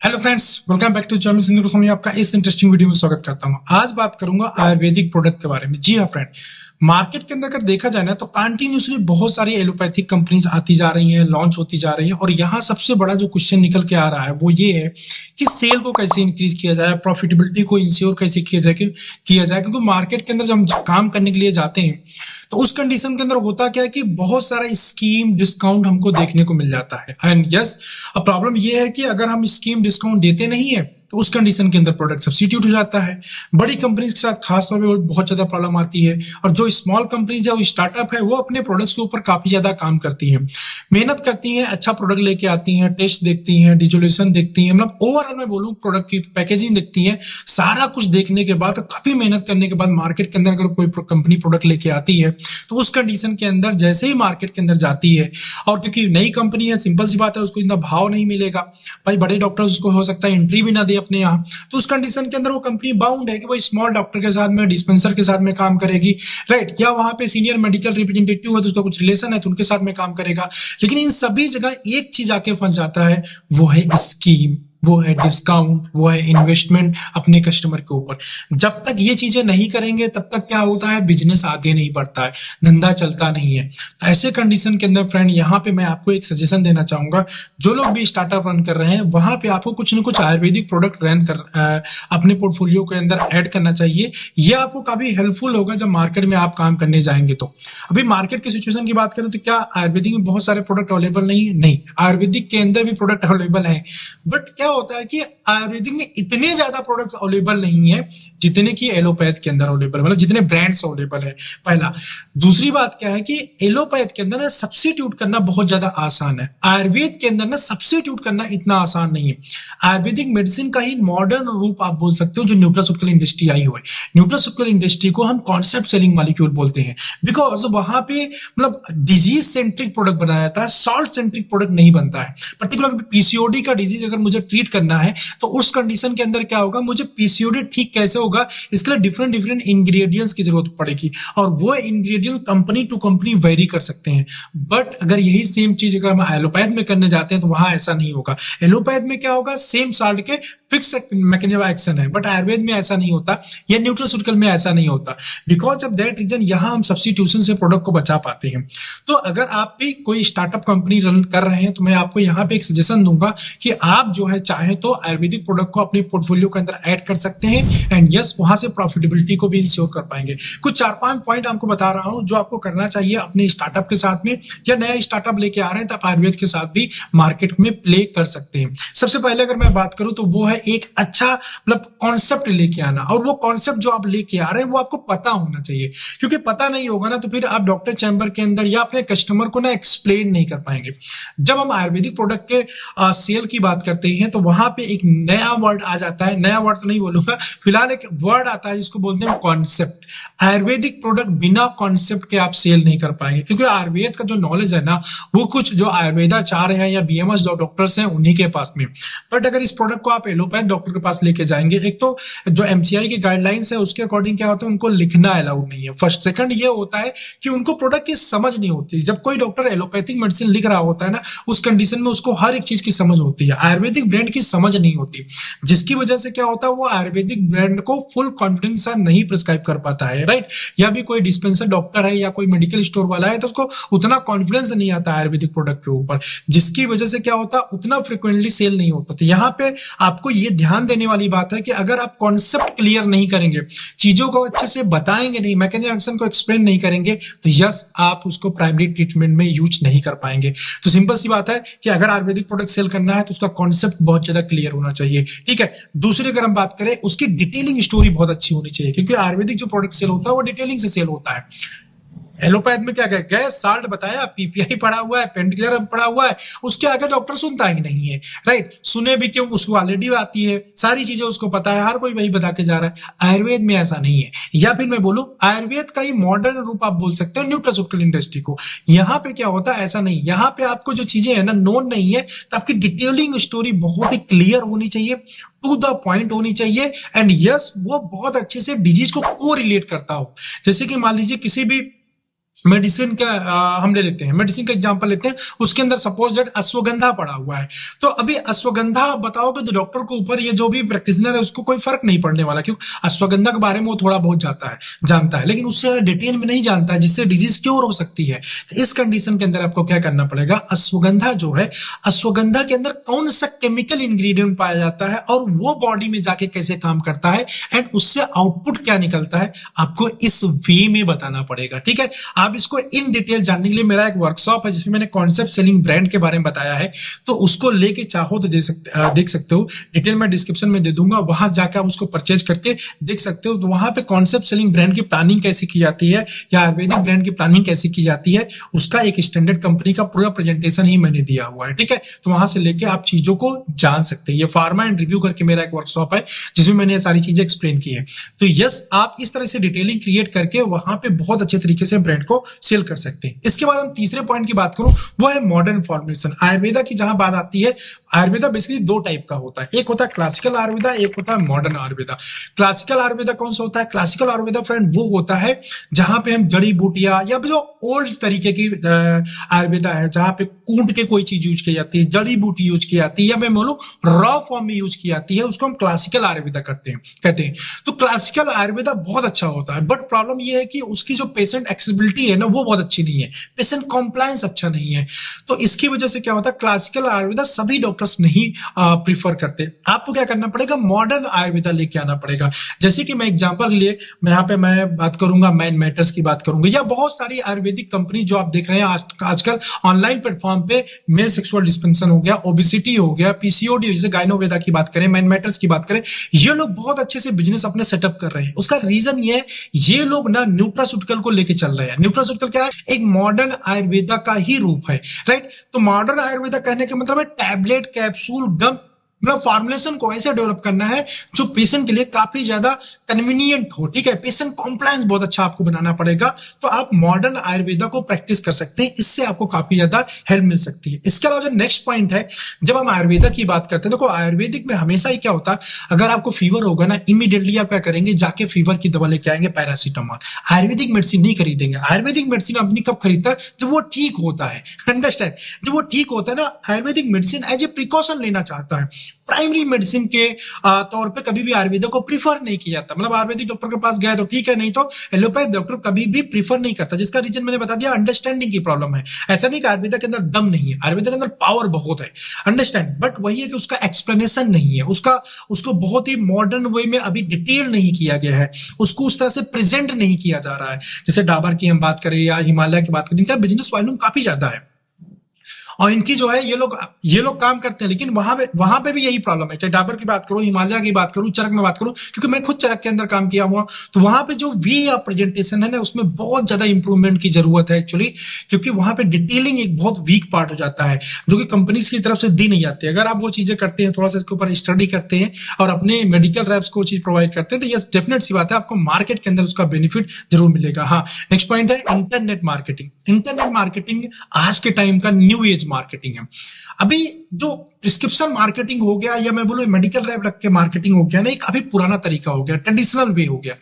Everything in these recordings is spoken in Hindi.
Hello friends, welcome back to channel Sindhu Goswami. आपका इस इंटरेस्टिंग वीडियो में स्वागत करता हूं। आज बात करूंगा आयुर्वेदिक प्रोडक्ट के बारे में। जी हाँ फ्रेंड, मार्केट के अंदर अगर देखा जाए ना तो कंटिन्यूसली बहुत सारी एलोपैथिक कंपनीज आती जा रही हैं, लॉन्च होती जा रही हैं। और यहाँ सबसे बड़ा जो क्वेश्चन निकल के आ रहा है वो ये है कि सेल को कैसे इंक्रीज किया जाए, प्रॉफिटेबिलिटी को इंश्योर कैसे किया जाए क्योंकि मार्केट के अंदर जब हम काम करने के लिए जाते हैं तो उस कंडीशन के अंदर होता क्या है कि बहुत सारा स्कीम डिस्काउंट हमको देखने को मिल जाता है। एंड यस, अब प्रॉब्लम ये है कि अगर हम स्कीम डिस्काउंट देते नहीं है तो उस कंडीशन के अंदर प्रोडक्ट सब्स्टिट्यूट हो जाता है। बड़ी कंपनीज के साथ खास तौर पे बहुत ज्यादा प्रॉब्लम आती है। और जो स्मॉल कंपनीज है, वो स्टार्टअप है, वो अपने प्रोडक्ट्स के ऊपर काफी ज्यादा काम करती हैं, मेहनत करती हैं, अच्छा प्रोडक्ट लेके आती हैं, टेस्ट देखती हैं, डिजोल्यूशन देखती हैं, मतलब ओवरऑल मैं बोलूं प्रोडक्ट की पैकेजिंग देखती हैं। सारा कुछ देखने के बाद, काफी मेहनत करने के बाद मार्केट के अंदर अगर कोई कंपनी प्रोडक्ट लेके आती है तो उस कंडीशन के अंदर जैसे ही मार्केट के अंदर जाती है, और क्योंकि नई कंपनी है, सिंपल सी बात है, उसको इतना भाव नहीं मिलेगा। भाई बड़े डॉक्टर्स उसको हो सकता है एंट्री भी ना दे अपने यहाँ, तो उस कंडीशन के अंदर वो कंपनी बाउंड है कि वो स्मॉल डॉक्टर के साथ में, डिस्पेंसर के साथ में काम करेगी, राइट। या वहां पे सीनियर मेडिकल रिप्रेजेंटेटिव है तो उसका कुछ रिलेशन है तो उनके साथ में काम करेगा। लेकिन इन सभी जगह एक चीज आके फंस जाता है, वो है स्कीम, वो है डिस्काउंट, वो है इन्वेस्टमेंट अपने कस्टमर के ऊपर। जब तक ये चीजें नहीं करेंगे तब तक क्या होता है, बिजनेस आगे नहीं बढ़ता है, धंधा चलता नहीं है। तो ऐसे कंडीशन के अंदर फ्रेंड, यहाँ पे मैं आपको एक सजेशन देना चाहूंगा। जो लोग भी स्टार्टअप रन कर रहे हैं वहां पे आपको कुछ ना कुछ आयुर्वेदिक प्रोडक्ट अपने पोर्टफोलियो के अंदर ऐड करना चाहिए। ये आपको काफी हेल्पफुल होगा जब मार्केट में आप काम करने जाएंगे। तो अभी मार्केट की सिचुएशन की बात करें तो क्या आयुर्वेदिक में बहुत सारे प्रोडक्ट अवेलेबल नहीं है? नहीं, आयुर्वेदिक के अंदर भी प्रोडक्ट अवेलेबल है। बट क्या होता है कि आयुर्वेदिक में इतने ज्यादा प्रोडक्ट्स अवेलेबल नहीं है जितने की एलोपैथ के अंदर अवेलेबल, मतलब जितने ब्रांड्स अवेलेबल है, पहला। दूसरी बात क्या है कि एलोपैथ के अंदर ना सब्स्टिट्यूट करना बहुत ज्यादा आसान है, आयुर्वेद के अंदर ना सब्स्टिट्यूट करना इतना आसान नहीं है। आयुर्वेदिक मेडिसिन का ही मॉडर्न रूप आप बोल सकते हो जो न्यूट्रास्यूटिकल इंडस्ट्री आई हुई है। न्यूट्रास्यूटिकल इंडस्ट्री को हम कॉन्सेप्ट सेलिंग मॉलिक्यूल बोलते हैं, बिकॉज वहां पे मतलब डिजीज सेंट्रिक प्रोडक्ट बनाया जाता है, सॉल्ट सेंट्रिक प्रोडक्ट नहीं बनता है। पर्टिकुलर पीसीओडी का डिजीज अगर मुझे ट्रीट करना है तो उस कंडीशन के अंदर क्या होगा, मुझे पीसीओडी ठीक कैसे होगा, इसके लिए डिफरेंट डिफरेंट इंग्रेडिएंट्स की जरूरत पड़ेगी। और वो ingredient company to company vary कर सकते हैं। बट अगर यही सेम चीज अगर हम एलोपैथ में करने जाते हैं तो वहां ऐसा नहीं होगा। एलोपैथ में क्या होगा, सेम साल्ट के फिक्स मैकेनिज्म एक्शन है, बट आयुर्वेद में ऐसा नहीं होता, या न्यूट्रास्यूटिकल में ऐसा नहीं होता। बिकॉज ऑफ दैट रीजन यहां हम सब्स्टिट्यूशन से प्रोडक्ट को बचा पाते हैं। तो अगर आप भी कोई स्टार्टअप कंपनी रन कर रहे हैं तो मैं आपको यहाँ पे एक सजेशन दूंगा कि आप जो है चाहे तो आयुर्वेदिक प्रोडक्ट को अपने पोर्टफोलियो के अंदर ऐड कर सकते हैं। एंड यस, वहां से प्रॉफिटेबिलिटी को भी इंश्योर कर पाएंगे। कुछ 4-5 पॉइंट आपको बता रहा हूं जो आपको करना चाहिए अपने स्टार्टअप के साथ में, या नया स्टार्टअप लेके आ रहे हैं तो आप आयुर्वेद के साथ भी मार्केट में प्ले कर सकते हैं। सबसे पहले अगर मैं बात करूं तो वो है एक अच्छा मतलब कॉन्सेप्ट लेके आना। और वो कॉन्सेप्ट जो आप लेके आ रहे हैं वो आपको पता होना चाहिए, क्योंकि पता नहीं होगा ना तो फिर आप डॉक्टर चैम्बर के अंदर या अपने कस्टमर को ना एक्सप्लेन नहीं कर पाएंगे। जब हम आयुर्वेदिक प्रोडक्ट के सेल की बात करते हैं तो वहां पे एक नया वर्ड आ जाता है, नया वर्ड तो नहीं बोलूंगा, फिलहाल एक वर्ड आता है जिसको बोलते हैं कॉन्सेप्ट। आयुर्वेदिक प्रोडक्ट बिना कॉन्सेप्ट के आप सेल नहीं कर पाएंगे, क्योंकि आयुर्वेद का जो नॉलेज है ना वो कुछ जो आयुर्वेदाचार्य हैं या बीएमएस जो डॉक्टर्स हैं उन्हीं के पास में। बट अगर इस प्रोडक्ट को आप एलोपैथ डॉक्टर के पास लेके जाएंगे, एक तो जो एमसीआई की गाइडलाइंस है उसके अकॉर्डिंग क्या होता है, उनको लिखना अलाउड नहीं है। फर्स्ट सेकंड ये होता है कि उनको प्रोडक्ट की समझ नहीं होती। जब कोई डॉक्टर एलोपैथिक मेडिसिन लिख रहा होता है ना, उस कंडीशन में उसको हर एक चीज की समझ होती है, आयुर्वेदिक ब्रांड की समझ नहीं होती, जिसकी वजह से क्या होता है वो आयुर्वेदिक ब्रांड को फुल कॉन्फिडेंस से नहीं प्रिस्क्राइब कर पाता है, राइट। या भी कोई डिस्पेंसर डॉक्टर है या कोई मेडिकल स्टोर वाला है तो उसको उतना कॉन्फिडेंस नहीं आता आयुर्वेदिक प्रोडक्ट के ऊपर, जिसकी वजह से क्या होता है उतना फ्रिक्वेंटली सेल नहीं होता। तो यहाँ पे आपको ये ध्यान देने वाली बात है कि अगर आप कॉन्सेप्ट क्लियर नहीं करेंगे, चीजों को अच्छे से बताएंगे नहीं, मैकेनिज्म एक्शन को एक्सप्लेन नहीं करेंगे, तो यस आप उसको प्राइमरी ट्रीटमेंट में यूज नहीं कर पाएंगे। तो सिंपल सी बात है कि अगर आयुर्वेदिक प्रोडक्ट सेल करना है तो उसका कॉन्सेप्ट बहुत ज्यादा क्लियर होना चाहिए, ठीक है। दूसरी अगर हम बात करें, उसकी डिटेलिंग स्टोरी बहुत अच्छी होनी चाहिए, क्योंकि आयुर्वेदिक जो प्रोडक्ट सेल होता है वो डिटेलिंग से सेल होता है। एलोपैथ में क्या गए साल्ट बताया, पीपीआई पड़ा हुआ है, पेंटिक्लर पड़ा हुआ है, उसके आगे डॉक्टर सुनता ही नहीं है, राइट। सुने भी क्यों, उसको ऑलरेडी आती है, सारी चीजें उसको पता है, हर कोई वही बता के जा रहा है। आयुर्वेद में ऐसा नहीं है, या फिर मैं बोलूं आयुर्वेद का ही मॉडर्न रूप आप बोल सकते हो न्यूट्रास्यूटिकल इंडस्ट्री को। यहाँ पे क्या होता है, ऐसा नहीं, यहाँ पे आपको जो चीजें है ना नोन नहीं है, तो आपकी डिटेलिंग स्टोरी बहुत ही क्लियर होनी चाहिए, टू द पॉइंट होनी चाहिए। एंड यस, वो बहुत अच्छे से डिजीज को को रिलेट करता हो। जैसे कि मान लीजिए किसी भी मेडिसिन का हम ले लेते हैं, मेडिसिन का एग्जांपल लेते हैं, उसके अंदर सपोज दैट अश्वगंधा पड़ा हुआ है, तो अभी अश्वगंधा बताओगे तो डॉक्टर को ऊपर ये जो भी प्रैक्टिशनर है उसको कोई फर्क नहीं पड़ने वाला, क्योंकि अश्वगंधा के बारे में वो थोड़ा बहुत जानता है, लेकिन उससे डिटेल में नहीं जानता है जिससे डिजीज क्योर हो सकती है। तो इस कंडीशन के अंदर आपको क्या करना पड़ेगा, अश्वगंधा जो है, अश्वगंधा के अंदर कौन सा केमिकल इंग्रेडिएंट पाया जाता है और वो बॉडी में जाके कैसे काम करता है एंड उससे आउटपुट क्या निकलता है, आपको इस वे में बताना पड़ेगा। ठीक है, आप इसको इन डिटेल जानने के लिए मेरा एक वर्कशॉप है जिसमें मैंने कॉन्सेप्ट सेलिंग ब्रांड के बारे में बताया है, तो उसको लेके चाहो तो देख सकते हो, डिटेल मैं डिस्क्रिप्शन में दे दूंगा, वहां जाकर आप उसको परचेज करके देख सकते हो। तो वहां पे कॉन्सेप्ट सेलिंग ब्रांड की प्लानिंग कैसी की जाती है या आयुर्वेदिक ब्रांड की प्लानिंग कैसी की जाती है, उसका एक स्टैंडर्ड कंपनी का पूरा प्रेजेंटेशन ही मैंने दिया हुआ है। ठीक है, तो वहां से लेके आप चीजों को जान सकते हैं। ये फार्मा एंड रिव्यू करके मेरा एक वर्कशॉप है जिसमें मैंने ये सारी चीजें एक्सप्लेन की है। तो यस, आप इस तरह से डिटेलिंग क्रिएट करके वहां पे बहुत अच्छे तरीके से ब्रांड को सेल कर सकते हैं। इसके बाद हम तीसरे पॉइंट की बात करूं, वो है मॉडर्न फॉर्मुलेशन। आयुर्वेदा की जहां बात आती है, आयुर्वेदा बेसिकली दो टाइप का होता है, एक होता है क्लासिकल आयुर्वेदा, एक होता है मॉडर्न आयुर्वेदा। क्लासिकल आयुर्वेदा कौन सा होता है, क्लासिकल आयुर्वेदा फ्रेंड वो होता है जहां पे हम जड़ी बूटियां या जो ओल्ड तरीके की आयुर्वेदा है, जहां पे कूट के कोई चीज यूज की जाती है, जड़ी बूटी यूज की जाती है, या मैं बोलूं रॉ फॉर्म में यूज की जाती है, उसको हम क्लासिकल आयुर्वेदा कहते हैं। तो क्लासिकल आयुर्वेदा बहुत अच्छा होता है, बट प्रॉब्लम यह है कि उसकी जो पेशेंट एक्सेसिबिलिटी है ना, वो बहुत अच्छी नहीं है, पेशेंट कॉम्प्लायंस अच्छा नहीं है। तो इसकी वजह से क्या होता है, क्लासिकल आयुर्वेदा सभी डॉक्टर्स नहीं प्रीफर करते। आपको क्या करना पड़ेगा, मॉडर्न आयुर्वेदा लेके आना पड़ेगा। जैसे कि मैं एग्जांपल के लिए मैं बात करूंगा, मैन मैटर्स की बात करूंगा, या बहुत सारी आयुर्वेदिक कंपनी जो आप देख रहे हैं आजकल ऑनलाइन प्लेटफॉर्म पे, मेल सेक्सुअल डिस्फंक्शन हो गया, ओबेसिटी हो गया, पीसीओडी, जैसे गायनोवेदा की बात करें, मैन मैटर्स की बात करें, ये लोग बहुत अच्छे से बिजनेस अपने सेटअप कर रहे हैं। उसका रीजन ये है, ये लोग ना न्यूट्रास्यूटिकल को लेके चल रहे हैं। न्यूट्रास्यूटिकल क्या है, एक मॉडर्न आयुर्वेदा का ही रूप है, राइट। तो मॉडर्न आयुर्वेदा कहने का मतलब है टैबलेट, कैप्सूल, गम, मतलब फॉर्मुलेशन को ऐसे डेवलप करना है जो पेशेंट के लिए काफी ज्यादा कन्वीनियंट हो। ठीक है, पेशेंट कॉम्प्लायंस बहुत अच्छा आपको बनाना पड़ेगा। तो आप मॉडर्न आयुर्वेदा को प्रैक्टिस कर सकते हैं, इससे आपको काफी ज्यादा हेल्प मिल सकती है। इसके अलावा जो नेक्स्ट पॉइंट है, जब हम आयुर्वेदा की बात करते हैं, देखो आयुर्वेदिक में हमेशा ही क्या होता है, अगर आपको फीवर होगा ना, इमीडिएटली आप क्या करेंगे, जाके फीवर की दवा लेके आएंगे, पैरासीटामोल। आयुर्वेदिक मेडिसिन नहीं खरीदेंगे। आयुर्वेदिक मेडिसिन अपनी कब खरीदता है, जब वो ठीक होता है। अंडरस्टैंड, जब वो ठीक होता है ना, Ayurvedic medicine as a precaution लेना चाहता है। प्राइमरी मेडिसिन के तौर पे कभी भी आयुर्वेदा को प्रीफर नहीं किया जाता। मतलब आयुर्वेदिक डॉक्टर के पास गया तो ठीक है, नहीं तो एलोपैथ डॉक्टर कभी भी प्रीफर नहीं करता, जिसका रीजन मैंने बता दिया, अंडरस्टैंडिंग की प्रॉब्लम है। ऐसा नहीं कि आयुर्वेदा के अंदर दम नहीं है, आयुर्वेदा के अंदर पावर बहुत है, अंडरस्टैंड, बट वही है कि उसका एक्सप्लेनेशन नहीं है, उसको बहुत ही मॉडर्न वे में अभी डिटेल नहीं किया गया है, उसको उस तरह से प्रेजेंट नहीं किया जा रहा है। जैसे डाबर की हम बात करें या हिमालय की बात करें, इनका बिजनेस वॉल्यूम काफी ज्यादा है और इनकी जो है ये लोग काम करते हैं, लेकिन वहां पे भी यही प्रॉब्लम है। चाहे डाबर की बात करूं, हिमालय की बात करूं, चरक में बात करूं, क्योंकि मैं खुद चरक के अंदर काम किया हुआ, तो वहां पे जो वे ऑफ प्रेजेंटेशन है ना, उसमें बहुत ज्यादा इंप्रूवमेंट की जरूरत है एक्चुअली, क्योंकि वहां पे डिटेलिंग एक बहुत वीक पार्ट हो जाता है, जो कि कंपनीज की तरफ से दी नहीं जाती है। अगर आप वो चीजें करते हैं, थोड़ा सा इसके ऊपर स्टडी करते हैं और अपने मेडिकल रैप्स को चीज प्रोवाइड करते हैं, तो यस डेफिनेट सी बात है, आपको मार्केट के अंदर उसका बेनिफिट जरूर मिलेगा। हाँ, नेक्स्ट पॉइंट है इंटरनेट मार्केटिंग। इंटरनेट मार्केटिंग आज के टाइम का न्यू एज मार्केटिंग है। अभी जो प्रिस्क्रिप्शन मार्केटिंग हो गया या मैं बोलूं मेडिकल रैप रख के मार्केटिंग हो गया ना, एक अभी पुराना तरीका हो गया, ट्रेडिशनल वे हो गया।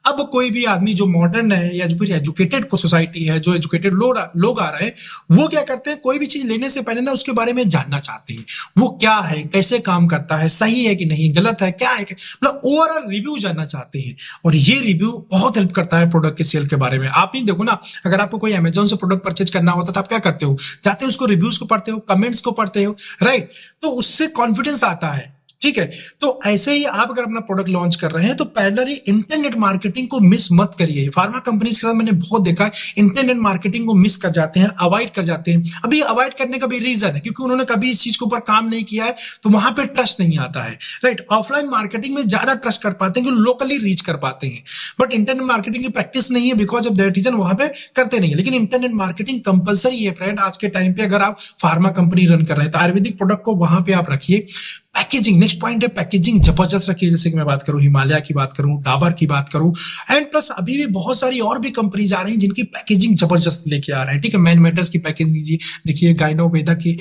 अब कोई भी आदमी जो मॉडर्न है या जो फिर एजुकेटेड को सोसाइटी है, जो एजुकेटेड लोग आ रहे हैं, वो क्या करते हैं, कोई भी चीज लेने से पहले ना उसके बारे में जानना चाहते हैं, वो क्या है, कैसे काम करता है, सही है कि नहीं, गलत है, क्या है, मतलब ओवरऑल रिव्यू जानना चाहते हैं। और ये रिव्यू बहुत हेल्प करता है प्रोडक्ट के सेल के बारे में। आप नहीं देखो ना, अगर आपको कोई अमेजोन से प्रोडक्ट परचेज करना होता तो आप क्या करते हो, जाते हो उसको रिव्यूज को पढ़ते हो, कमेंट्स को पढ़ते हो, राइट। तो उससे कॉन्फिडेंस आता है, ठीक है। तो ऐसे ही आप अगर अपना प्रोडक्ट लॉन्च कर रहे हैं तो पहले ही इंटरनेट मार्केटिंग को मिस मत करिए। फार्मा कंपनीज के साथ मैंने बहुत देखा है, इंटरनेट मार्केटिंग को मिस कर जाते हैं, अवॉइड कर जाते हैं। अभी अवॉइड करने का भी रीजन है क्योंकि उन्होंने कभी इस चीज के ऊपर काम नहीं किया है, तो वहां पे ट्रस्ट नहीं आता है, राइट। ऑफलाइन मार्केटिंग में ज्यादा ट्रस्ट कर पाते हैं, लोकली रीच कर पाते हैं, बट इंटरनेट मार्केटिंग की प्रैक्टिस नहीं है, बिकॉज ऑफ दैट रीजन वहां पे करते नहीं है। लेकिन इंटरनेट मार्केटिंग कंपलसरी है फ्रेंड आज के टाइम पे, अगर आप फार्मा कंपनी रन कर रहे हैं तो आयुर्वेदिक प्रोडक्ट को वहां पे आप रखिए। पैकेजिंग, नेक्स्ट पॉइंट है पैकेजिंग जबरदस्त रखिए। जैसे कि मैं बात करूं हिमालय की बात करूं, डाबर की बात करूं, एंड प्लस अभी भी बहुत सारी और भी कंपनीज आ रही हैं जिनकी पैकेजिंग जबरदस्त लेके आ रहे हैं, ठीक है। मैन मैटर्स की पैकेजिंग देखिए, गायनोवेदा की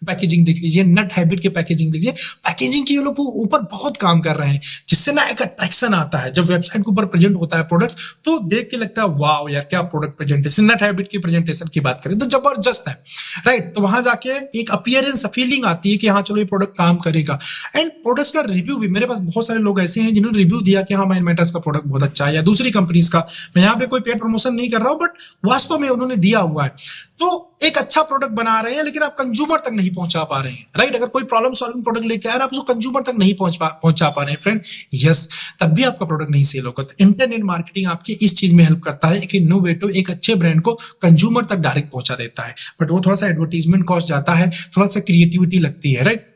पैकेजिंग देख लीजिए, नट हैबिट के पैकेजिंग देखिए, पैकेजिंग के ये लोग ऊपर बहुत काम कर रहे हैं, जिससे ना एक अट्रैक्शन आता है। जब वेबसाइट के ऊपर प्रेजेंट होता है प्रोडक्ट तो देख के लगता है वाओ यार क्या प्रोडक्ट प्रेजेंटेशन। नट हैबिट की प्रेजेंटेशन की बात करें तो जबरदस्त है, राइट। तो वहां जाके एक अपीयरेंस फीलिंग आती है कि हाँ चलो ये प्रोडक्ट काम करेगा। एंड प्रोडक्ट्स का रिव्यू भी, मेरे पास बहुत सारे लोग ऐसे हैं जिन्होंने रिव्यू दिया कि हाँ माइंड मैटर्स का प्रोडक्ट बहुत अच्छा है, या दूसरी कंपनीज का। मैं यहाँ पे कोई पेड प्रमोशन नहीं कर रहा हूँ, बट वास्तव में उन्होंने दिया हुआ है। तो एक अच्छा प्रोडक्ट बना रहे हैं लेकिन आप कंज्यूमर तक नहीं पहुंचा पा रहे हैं, राइट। अगर कोई प्रॉब्लम सॉल्विंग प्रोडक्ट लेके आए आप उसको कंज्यूमर तक नहीं पहुंचा पा रहे हैं फ्रेंड, यस, तब भी आपका प्रोडक्ट नहीं सेल होगा। तो इंटरनेट मार्केटिंग आपकी इस चीज में हेल्प करता है, एक इनोवेटिव एक अच्छे ब्रांड को कंज्यूमर तक डायरेक्ट पहुंचा देता है। बट वो थोड़ा सा एडवर्टीजमेंट कॉस्ट जाता है, थोड़ा सा क्रिएटिविटी लगती है, राइट।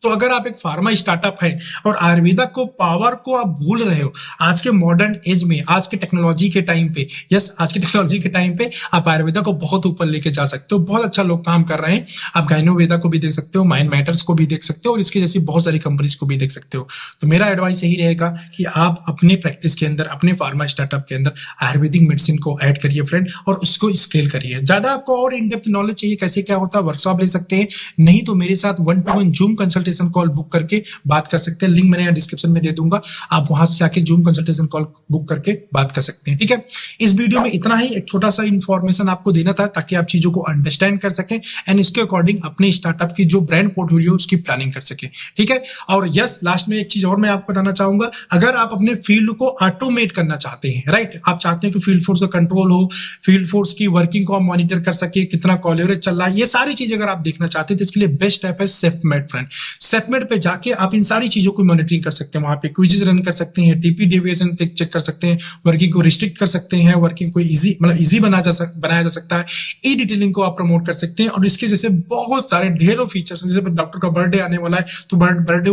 तो अगर आप एक फार्मा स्टार्टअप है और आयुर्वेदा को पावर को आप भूल रहे हो आज के मॉडर्न एज में, आज के टेक्नोलॉजी के टाइम पे, यस आज के टेक्नोलॉजी के टाइम पे आप आयुर्वेदा को बहुत ऊपर लेके जा सकते हो। बहुत अच्छा लोग काम कर रहे हैं। आप गाइनोवेदा को भी देख सकते हो, माइंड मैटर्स को भी देख सकते हो, और इसके जैसी बहुत सारी कंपनीज को भी देख सकते हो। तो मेरा एडवाइस यही रहेगा कि आप अपने प्रैक्टिस के अंदर, अपने फार्मा स्टार्टअप के अंदर आयुर्वेदिक मेडिसिन को ऐड करिए फ्रेंड, और उसको स्केल करिए। ज्यादा आपको और इन डेप्थ नॉलेज चाहिए कैसे क्या होता है, वर्कशॉप ले सकते हैं, नहीं तो मेरे साथ 1-to-1 zoom consultation call book करके बात कर सकते हैं। लिंक मैंने यहाँ डिस्क्रिप्शन में दे दूंगा, आप वहां से जाके जूम कंसल्टेशन कॉल बुक करके बात कर सकते हैं, ठीक है। इस वीडियो में इतना ही, एक छोटा सा इंफॉर्मेशन आपको देना था ताकि आप चीजों को अंडरस्टैंड कर सकें एंड इसके अकॉर्डिंग अपने स्टार्टअप की जो ब्रांड पोर्टफोलियो उसकी प्लानिंग कर सके, ठीक है। और यस, लास्ट में एक चीज और मैं आपको बताना चाहूंगा, अगर आप अपने फील्ड को ऑटोमेट करना चाहते हैं, राइट, आप चाहते हैं कि फील्ड फोर्स का कंट्रोल हो, फील्ड फोर्स की वर्किंग को आप मॉनिटर कर सके, कितना कॉल एवरेज चल रहा है, ये सारी चीजें अगर आप देखना चाहते हैं तो इसके लिए बेस्ट ऐप है सेफमेट फ्रेंड। सेफमेट पे जाके आप इन सारी चीजों को मॉनिटरिंग कर सकते हैं, वहां पे क्विज़ेस रन कर सकते हैं, टीपी डेविएशन चेक कर सकते हैं, वर्किंग को रिस्ट्रिक्ट कर सकते हैं, वर्किंग को इजी मतलब इजी बनाया जा सकता है, ई डिटेलिंग को आप प्रमोट कर सकते हैं, और इसके जैसे बहुत सारे ढेरों फीचर्स हैं। जैसे डॉक्टर का बर्थडे आने वाला है तो बर्थडे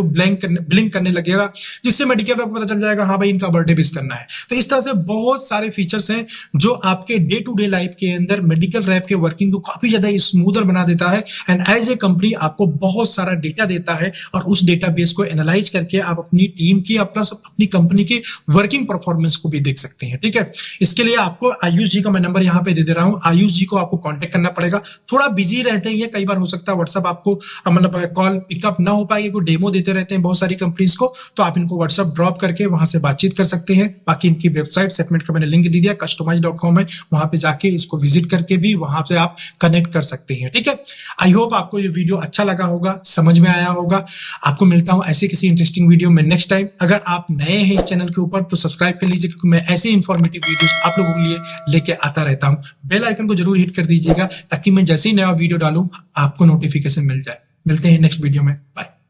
ब्लिंक करने लगेगा, जिससे मेडिकल को पता चल जाएगा हाँ भाई इनका बर्थडे विश करना है। तो इस तरह से बहुत सारे फीचर्स हैं जो आपके डे टू डे लाइफ के अंदर मेडिकल रैप के वर्किंग को काफी ज्यादा स्मूदर बना देता है। एंड एज ए कंपनी आपको बहुत सारा डेटा देता है, और उस डेटाबेस को एनालाइज करके आप अपनी टीम की प्लस अपनी कंपनी की वर्किंग परफॉर्मेंस को भी देख सकते हैं, ठीक है। इसके लिए आपको आयुष जी का मैं नंबर यहाँ पे दे रहा हूँ, आयुष जी को आपको कांटेक्ट करना पड़ेगा। थोड़ा बिजी रहते हैं ये, कई बार हो सकता है व्हाट्सएप आपको मतलब कॉल पिकअप ना हो पाएगी, कोई डेमो देते रहते हैं बहुत सारी कंपनीज को, तो आप इनको व्हाट्सएप ड्रॉप करके वहां से बातचीत कर सकते हैं। बाकी इनकी वेबसाइट सेगमेंट का मैंने लिंक दे दिया, customize.com है, वहां पे जाके इसको विजिट करके भी वहां से आप कनेक्ट कर सकते हैं, ठीक है। आई होप आपको ये वीडियो अच्छा लगा होगा, समझ में आया होगा। आपको मिलता हूं ऐसे किसी इंटरेस्टिंग वीडियो में नेक्स्ट टाइम। अगर आप नए हैं इस चैनल के ऊपर तो सब्सक्राइब कर लीजिए, क्योंकि मैं ऐसे इंफॉर्मेटिव वीडियोस आप लोगों के लिए लेके आता रहता हूं। बेल आइकन को जरूर हिट कर दीजिएगा ताकि मैं जैसे ही नया वीडियो डालूं आपको नोटिफिकेशन मिल जाए। मिलते हैं नेक्स्ट वीडियो में, बाय।